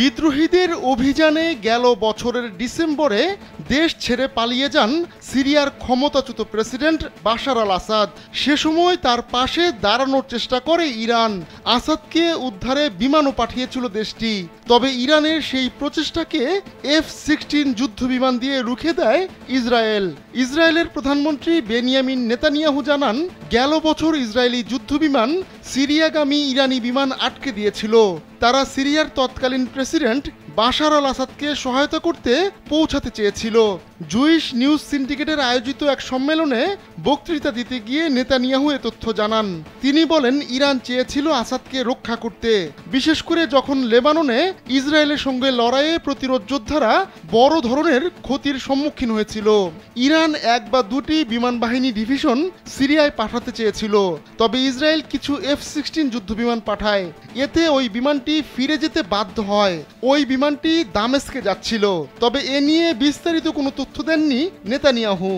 বিদ্রোহীদের অভিযানে গেল বছরের ডিসেম্বরে দেশ ছেড়ে পালিয়ে যান সিরিয়ার ক্ষমতাচ্যুত প্রেসিডেন্ট বাশার আল আসাদ। সে সময় তার পাশে দাঁড়ানোর চেষ্টা করে ইরান। আসাদকে উদ্ধারে বিমানও পাঠিয়েছিল দেশটি। তবে ইরানের সেই প্রচেষ্টাকে F-16 যুদ্ধবিমান দিয়ে রুখে দেয় ইসরায়েল। ইসরায়েলের প্রধানমন্ত্রী বেনিয়ামিন নেতানিয়াহু জানান, গেল বছর ইসরায়েলি যুদ্ধবিমান সিরিয়াগামী ইরানি বিমান আটকে দিয়েছিল। তারা সিরিয়ার তৎকালীন প্রেসিডেন্ট বাশার আল আসাদকে সহায়তা করতে পৌঁছাতে চেয়েছিল। জুইশ নিউজ সিন্ডিকেটের আয়োজিত এক সম্মেলনে বক্তৃতা দিতে গিয়ে নেতানিয়াহু এ তথ্য জানান। তিনি বলেন, ইরান চেয়েছিল আসাদকে রক্ষা করতে, বিশেষ করে যখন লেবাননে ইসরায়েলের সঙ্গে লড়াইয়ে প্রতিরোধ যোদ্ধারা বড় ধরনের ক্ষতির সম্মুখীন হয়েছিল। ইরান এক বা দুটি বিমান বাহিনী ডিভিশন সিরিয়ায় পাঠাতে চেয়েছিল, তবে ইসরায়েল কিছু F-16 যুদ্ধবিমান পাঠায়। এতে ওই বিমানটি ফিরে যেতে বাধ্য হয়। ওই বিমানটি দামেস্কে যাচ্ছিল। তবে এ নিয়ে বিস্তারিত কোনো তথ্য দেননি নেতানিয়াহু।